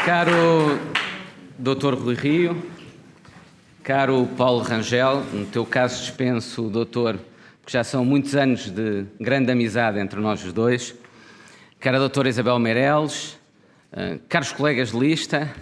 Caro Dr. Rui Rio, caro Paulo Rangel, no teu caso dispenso o doutor, porque já são muitos anos de grande amizade entre nós os dois, cara doutora Isabel Meireles, caros colegas de lista,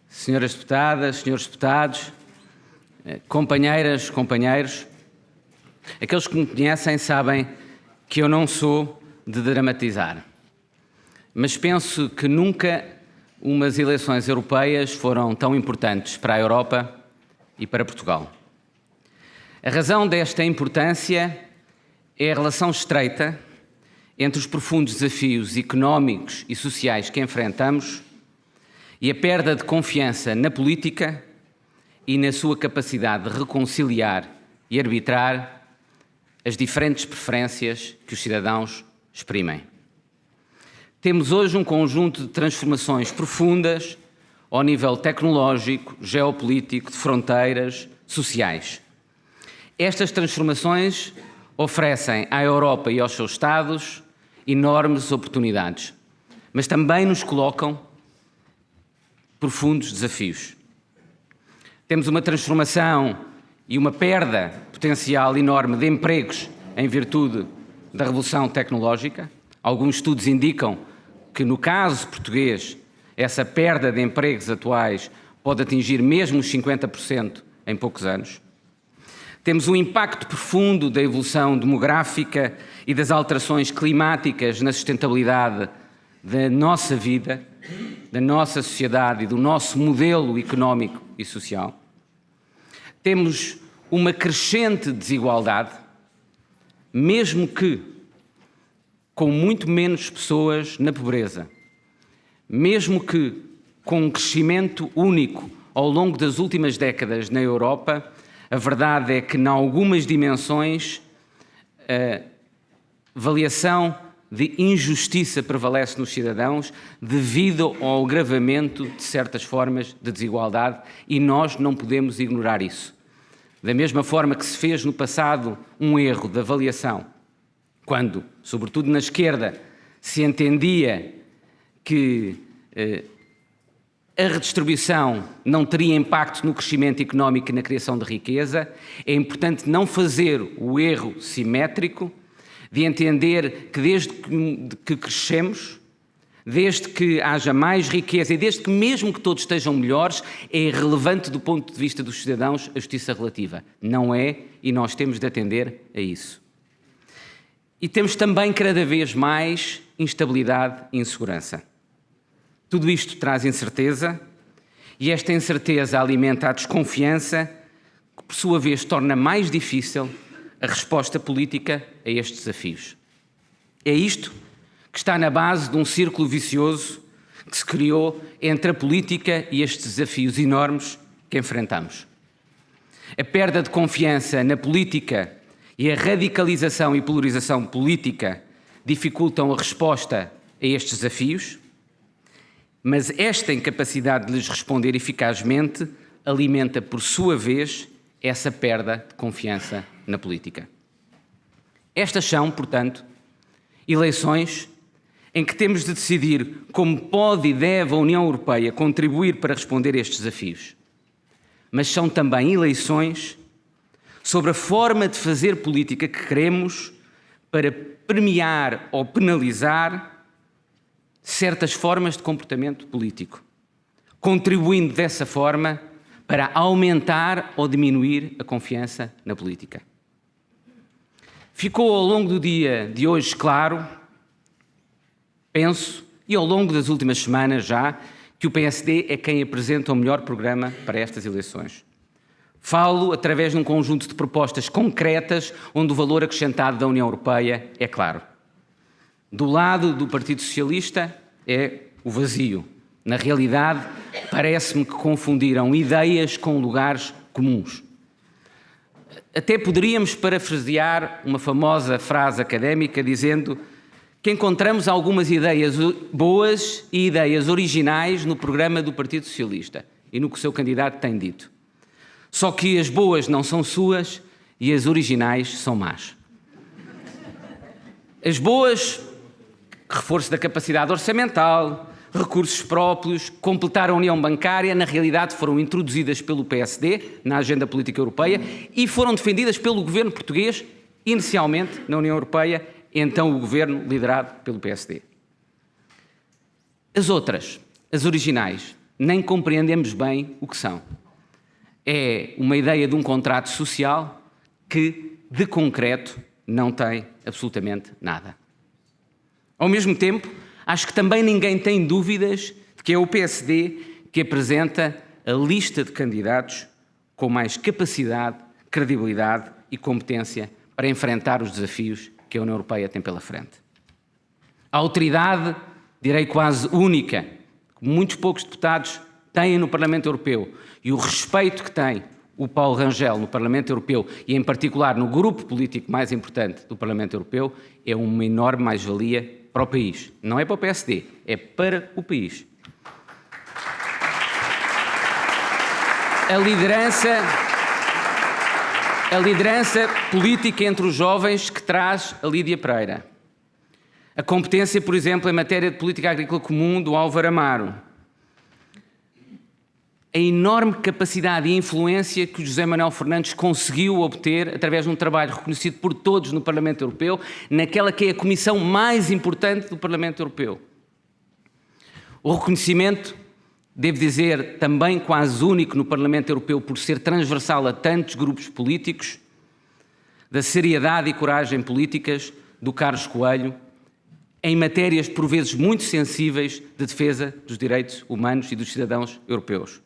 senhoras deputadas, senhores deputados, companheiras, companheiros, aqueles que me conhecem sabem que eu não sou de dramatizar, mas penso que nunca umas eleições europeias foram tão importantes para a Europa e para Portugal. A razão desta importância é a relação estreita entre os profundos desafios económicos e sociais que enfrentamos e a perda de confiança na política e na sua capacidade de reconciliar e arbitrar as diferentes preferências que os cidadãos exprimem. Temos hoje um conjunto de transformações profundas ao nível tecnológico, geopolítico, de fronteiras, sociais. Estas transformações oferecem à Europa e aos seus Estados enormes oportunidades, mas também nos colocam profundos desafios. Temos uma transformação e uma perda potencial enorme de empregos em virtude da revolução tecnológica. Alguns estudos indicam que, no caso português, essa perda de empregos atuais pode atingir mesmo os 50% em poucos anos. Temos um impacto profundo da evolução demográfica e das alterações climáticas na sustentabilidade da nossa vida, da nossa sociedade e do nosso modelo económico e social. Temos uma crescente desigualdade, mesmo que com muito menos pessoas na pobreza, mesmo que com um crescimento único ao longo das últimas décadas na Europa, a verdade é que, em algumas dimensões, a avaliação de injustiça prevalece nos cidadãos devido ao agravamento de certas formas de desigualdade e nós não podemos ignorar isso. Da mesma forma que se fez no passado um erro de avaliação, quando, sobretudo na esquerda, se entendia que a redistribuição não teria impacto no crescimento económico e na criação de riqueza, é importante não fazer o erro simétrico de entender que desde que crescemos, desde que haja mais riqueza e desde que mesmo que todos estejam melhores, é irrelevante do ponto de vista dos cidadãos a justiça relativa. Não é, e nós temos de atender a isso. E temos também cada vez mais instabilidade e insegurança. Tudo isto traz incerteza e esta incerteza alimenta a desconfiança que, por sua vez, torna mais difícil a resposta política a estes desafios. É isto que está na base de um círculo vicioso que se criou entre a política e estes desafios enormes que enfrentamos. A perda de confiança na política e a radicalização e polarização política dificultam a resposta a estes desafios, mas esta incapacidade de lhes responder eficazmente alimenta, por sua vez, essa perda de confiança na política. Estas são, portanto, eleições em que temos de decidir como pode e deve a União Europeia contribuir para responder a estes desafios. Mas são também eleições sobre a forma de fazer política que queremos para premiar ou penalizar certas formas de comportamento político, contribuindo dessa forma para aumentar ou diminuir a confiança na política. Ficou ao longo do dia de hoje claro, penso, e ao longo das últimas semanas já, que o PSD é quem apresenta o melhor programa para estas eleições. Falo através de um conjunto de propostas concretas onde o valor acrescentado da União Europeia é claro. Do lado do Partido Socialista é o vazio. Na realidade, parece-me que confundiram ideias com lugares comuns. Até poderíamos parafrasear uma famosa frase académica dizendo que encontramos algumas ideias boas e ideias originais no programa do Partido Socialista e no que o seu candidato tem dito. Só que as boas não são suas e as originais são más. As boas, reforço da capacidade orçamental, recursos próprios, completar a União Bancária, na realidade foram introduzidas pelo PSD na agenda política europeia e foram defendidas pelo governo português, inicialmente na União Europeia, então o governo liderado pelo PSD. As outras, as originais, nem compreendemos bem o que são. É uma ideia de um contrato social que, de concreto, não tem absolutamente nada. Ao mesmo tempo, acho que também ninguém tem dúvidas de que é o PSD que apresenta a lista de candidatos com mais capacidade, credibilidade e competência para enfrentar os desafios que a União Europeia tem pela frente. A autoridade, direi quase única, que muitos poucos deputados têm no Parlamento Europeu, e o respeito que tem o Paulo Rangel no Parlamento Europeu e, em particular, no grupo político mais importante do Parlamento Europeu, é uma enorme mais-valia para o país. Não é para o PSD, é para o país. A liderança política entre os jovens que traz a Lídia Pereira. A competência, por exemplo, em matéria de política agrícola comum do Álvaro Amaro. A enorme capacidade e influência que o José Manuel Fernandes conseguiu obter através de um trabalho reconhecido por todos no Parlamento Europeu, naquela que é a comissão mais importante do Parlamento Europeu. O reconhecimento, devo dizer, também quase único no Parlamento Europeu por ser transversal a tantos grupos políticos, da seriedade e coragem políticas do Carlos Coelho, em matérias por vezes muito sensíveis de defesa dos direitos humanos e dos cidadãos europeus.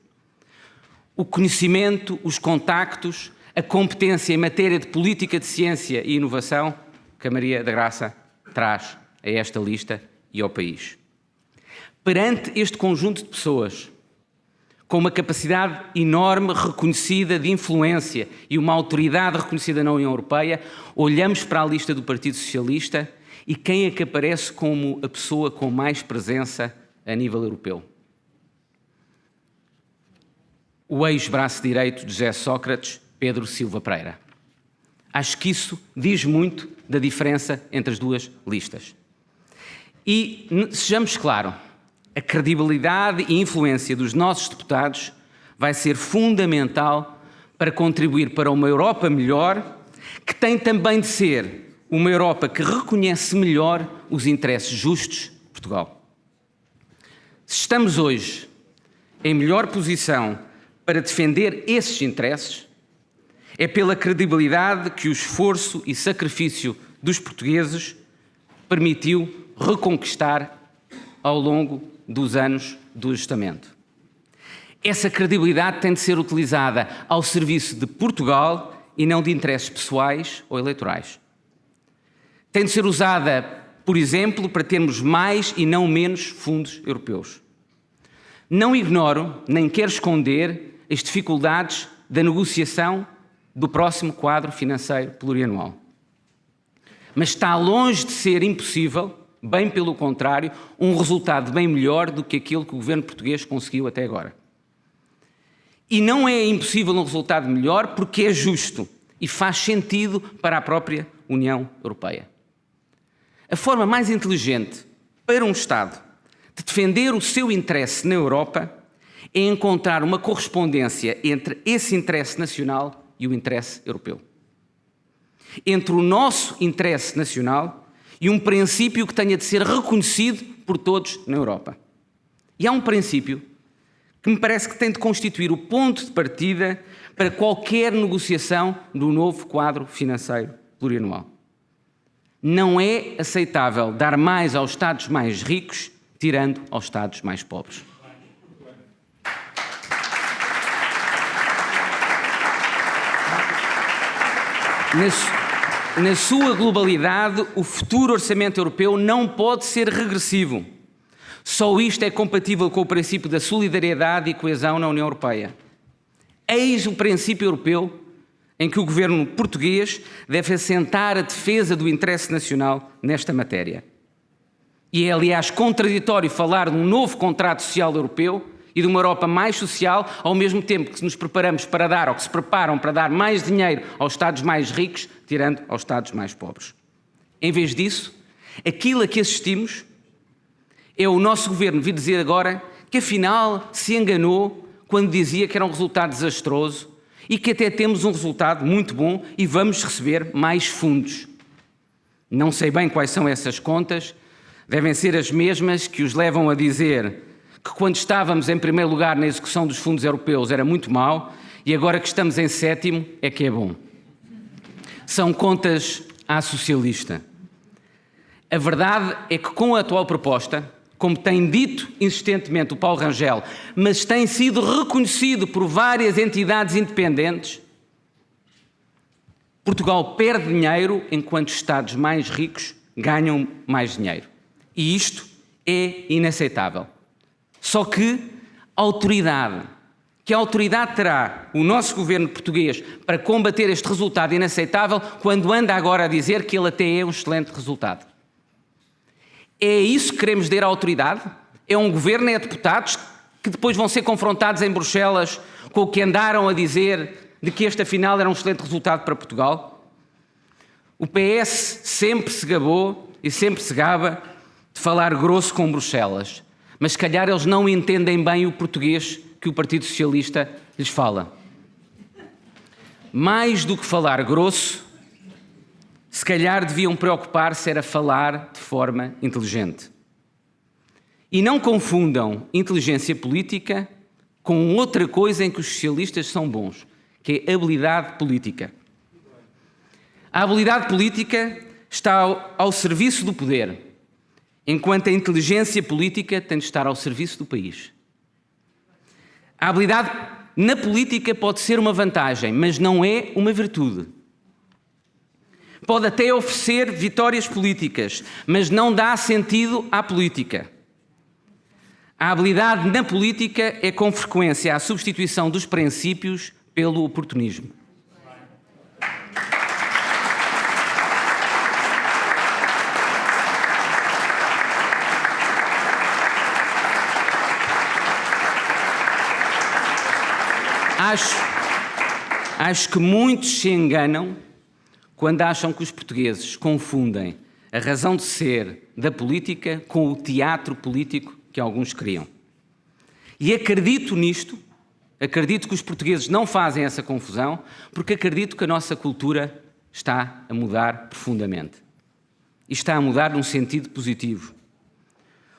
O conhecimento, os contactos, a competência em matéria de política de ciência e inovação que a Maria da Graça traz a esta lista e ao país. Perante este conjunto de pessoas, com uma capacidade enorme, reconhecida de influência e uma autoridade reconhecida na União Europeia, olhamos para a lista do Partido Socialista e quem é que aparece como a pessoa com mais presença a nível europeu? O ex-braço direito de José Sócrates, Pedro Silva Pereira. Acho que isso diz muito da diferença entre as duas listas. E, sejamos claros, a credibilidade e influência dos nossos deputados vai ser fundamental para contribuir para uma Europa melhor, que tem também de ser uma Europa que reconhece melhor os interesses justos de Portugal. Se estamos hoje em melhor posição para defender esses interesses, é pela credibilidade que o esforço e sacrifício dos portugueses permitiu reconquistar ao longo dos anos do ajustamento. Essa credibilidade tem de ser utilizada ao serviço de Portugal e não de interesses pessoais ou eleitorais. Tem de ser usada, por exemplo, para termos mais e não menos fundos europeus. Não ignoro, nem quero esconder as dificuldades da negociação do próximo quadro financeiro plurianual. Mas está longe de ser impossível, bem pelo contrário, um resultado bem melhor do que aquilo que o governo português conseguiu até agora. E não é impossível um resultado melhor porque é justo e faz sentido para a própria União Europeia. A forma mais inteligente para um Estado de defender o seu interesse na Europa é encontrar uma correspondência entre esse interesse nacional e o interesse europeu. Entre o nosso interesse nacional e um princípio que tenha de ser reconhecido por todos na Europa. E há um princípio que me parece que tem de constituir o ponto de partida para qualquer negociação do novo quadro financeiro plurianual. Não é aceitável dar mais aos Estados mais ricos, tirando aos Estados mais pobres. Na sua globalidade, o futuro orçamento europeu não pode ser regressivo. Só isto é compatível com o princípio da solidariedade e coesão na União Europeia. Eis o princípio europeu em que o governo português deve assentar a defesa do interesse nacional nesta matéria. E é, aliás, contraditório falar de um novo contrato social europeu e de uma Europa mais social, ao mesmo tempo que nos preparamos para dar, ou que se preparam para dar mais dinheiro aos Estados mais ricos, tirando aos Estados mais pobres. Em vez disso, aquilo a que assistimos É o nosso governo vir dizer agora que afinal se enganou quando dizia que era um resultado desastroso e que até temos um resultado muito bom e vamos receber mais fundos. Não sei bem quais são essas contas, devem ser as mesmas que os levam a dizer que quando estávamos em primeiro lugar na execução dos fundos europeus era muito mau e agora que estamos em sétimo é que é bom. São contas à socialista. A verdade é que com a atual proposta, como tem dito insistentemente o Paulo Rangel, mas tem sido reconhecido por várias entidades independentes, Portugal perde dinheiro enquanto Estados mais ricos ganham mais dinheiro. E isto é inaceitável. Só que a autoridade terá o nosso governo português para combater este resultado inaceitável quando anda agora a dizer que ele até é um excelente resultado? É isso que queremos dar à autoridade? É um governo e deputados que depois vão ser confrontados em Bruxelas com o que andaram a dizer de que este afinal era um excelente resultado para Portugal? O PS sempre se gabou e sempre se gaba de falar grosso com Bruxelas, mas se calhar eles não entendem bem o português que o Partido Socialista lhes fala. Mais do que falar grosso, se calhar deviam preocupar-se era falar de forma inteligente. E não confundam inteligência política com outra coisa em que os socialistas são bons, que é habilidade política. A habilidade política está ao serviço do poder, enquanto a inteligência política tem de estar ao serviço do país. A habilidade na política pode ser uma vantagem, mas não é uma virtude. Pode até oferecer vitórias políticas, mas não dá sentido à política. A habilidade na política é com frequência a substituição dos princípios pelo oportunismo. Acho que muitos se enganam quando acham que os portugueses confundem a razão de ser da política com o teatro político que alguns criam. E acredito nisto, acredito que os portugueses não fazem essa confusão, porque acredito que a nossa cultura está a mudar profundamente. E está a mudar num sentido positivo.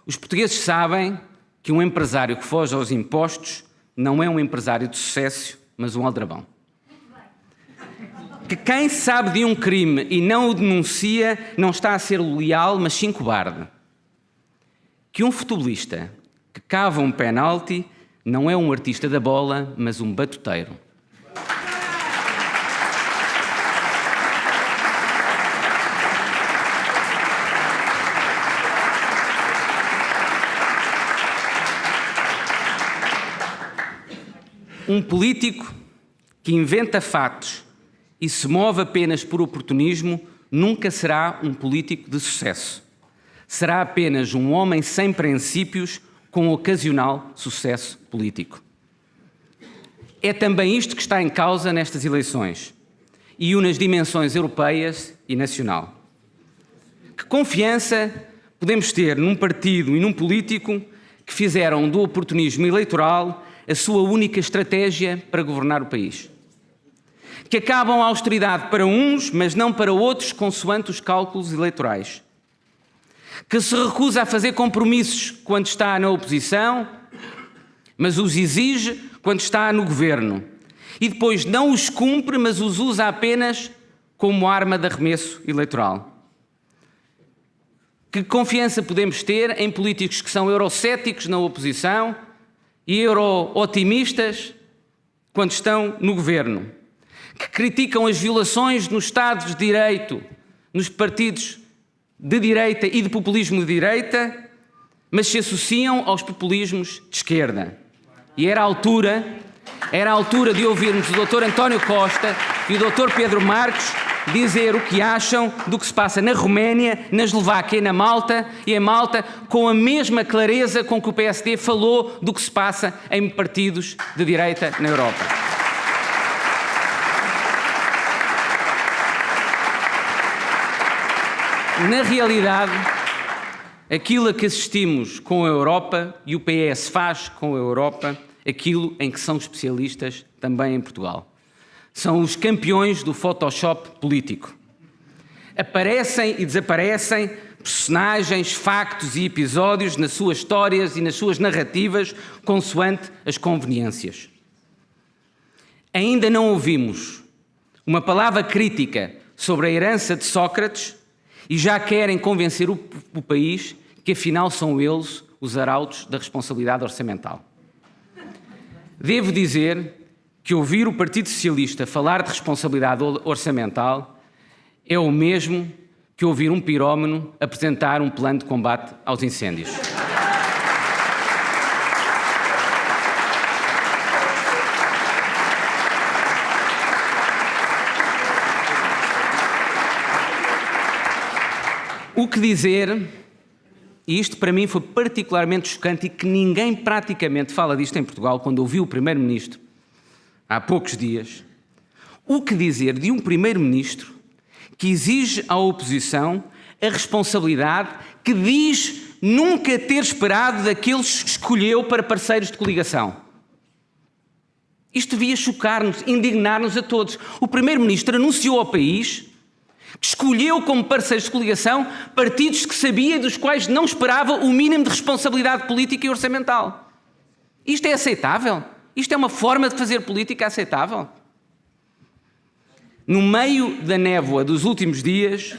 Os portugueses sabem que um empresário que foge aos impostos não é um empresário de sucesso, mas um aldrabão. Que quem sabe de um crime e não o denuncia não está a ser leal, mas sim cobarde. Que um futebolista que cava um penalti não é um artista da bola, mas um batuteiro. Um político que inventa fatos e se move apenas por oportunismo nunca será um político de sucesso. Será apenas um homem sem princípios com ocasional sucesso político. É também isto que está em causa nestas eleições e nas dimensões europeias e nacional. Que confiança podemos ter num partido e num político que fizeram do oportunismo eleitoral a sua única estratégia para governar o país? Que acabam a austeridade para uns, mas não para outros, consoante os cálculos eleitorais. Que se recusa a fazer compromissos quando está na oposição, mas os exige quando está no governo. E depois não os cumpre, mas os usa apenas como arma de arremesso eleitoral. Que confiança podemos ter em políticos que são eurocéticos na oposição e euro-otimistas quando estão no governo? Que criticam as violações nos Estados de Direito, nos partidos de direita e de populismo de direita, mas se associam aos populismos de esquerda. E era a altura de ouvirmos o Dr. António Costa e o Dr. Pedro Marques dizer o que acham do que se passa na Roménia, na Eslováquia e na Malta, e em Malta, com a mesma clareza com que o PSD falou do que se passa em partidos de direita na Europa. aquilo a que assistimos com a Europa e o PS faz com a Europa aquilo em que são especialistas também em Portugal. São os campeões do Photoshop político. Aparecem e desaparecem personagens, factos e episódios nas suas histórias e nas suas narrativas, consoante as conveniências. Ainda não ouvimos uma palavra crítica sobre a herança de Sócrates e já querem convencer o país que afinal são eles os arautos da responsabilidade orçamental. Devo dizer que ouvir o Partido Socialista falar de responsabilidade orçamental é o mesmo que ouvir um pirómano apresentar um plano de combate aos incêndios. O que dizer, e isto para mim foi particularmente chocante e que ninguém praticamente fala disto em Portugal, quando ouvi o Primeiro-Ministro há poucos dias, o que dizer de um Primeiro-Ministro que exige à oposição a responsabilidade que diz nunca ter esperado daqueles que escolheu para parceiros de coligação. Isto devia chocar-nos, indignar-nos a todos. O Primeiro-Ministro anunciou ao país que escolheu como parceiros de coligação partidos que sabia e dos quais não esperava o mínimo de responsabilidade política e orçamental. Isto é aceitável? Isto é uma forma de fazer política aceitável? No meio da névoa dos últimos dias,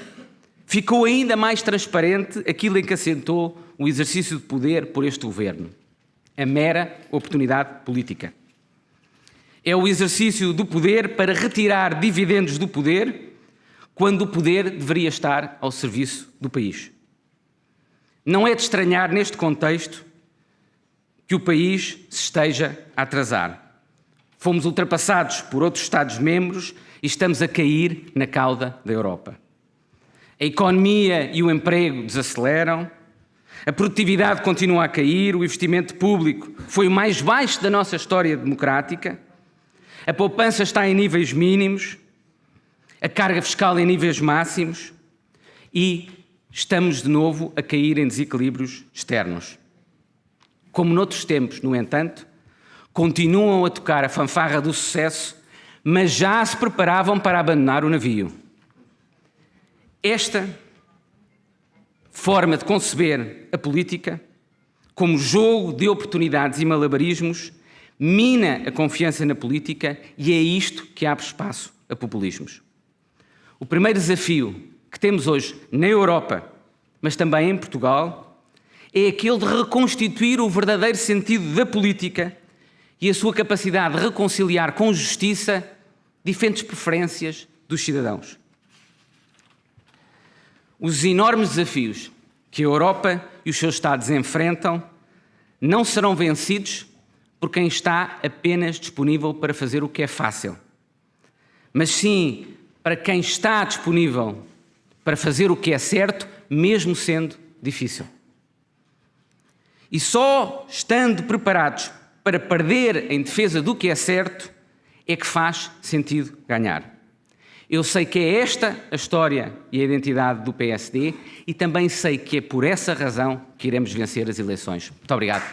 ficou ainda mais transparente aquilo em que assentou o exercício de poder por este governo: a mera oportunidade política. É o exercício do poder para retirar dividendos do poder, quando o poder deveria estar ao serviço do país. Não é de estranhar, neste contexto, que o país se esteja a atrasar. Fomos ultrapassados por outros Estados-membros e estamos a cair na cauda da Europa. A economia e o emprego desaceleram, a produtividade continua a cair, o investimento público foi o mais baixo da nossa história democrática, a poupança está em níveis mínimos, a carga fiscal em níveis máximos e estamos de novo a cair em desequilíbrios externos. Como noutros tempos, no entanto, continuam a tocar a fanfarra do sucesso, mas já se preparavam para abandonar o navio. Esta forma de conceber a política, como jogo de oportunidades e malabarismos, mina a confiança na política e é isto que abre espaço a populismos. O primeiro desafio que temos hoje na Europa, mas também em Portugal, é aquele de reconstituir o verdadeiro sentido da política e a sua capacidade de reconciliar com justiça diferentes preferências dos cidadãos. Os enormes desafios que a Europa e os seus Estados enfrentam não serão vencidos por quem está apenas disponível para fazer o que é fácil, mas sim para quem está disponível para fazer o que é certo, mesmo sendo difícil. E só estando preparados para perder em defesa do que é certo é que faz sentido ganhar. Eu sei que é esta a história e a identidade do PSD e também sei que é por essa razão que iremos vencer as eleições. Muito obrigado.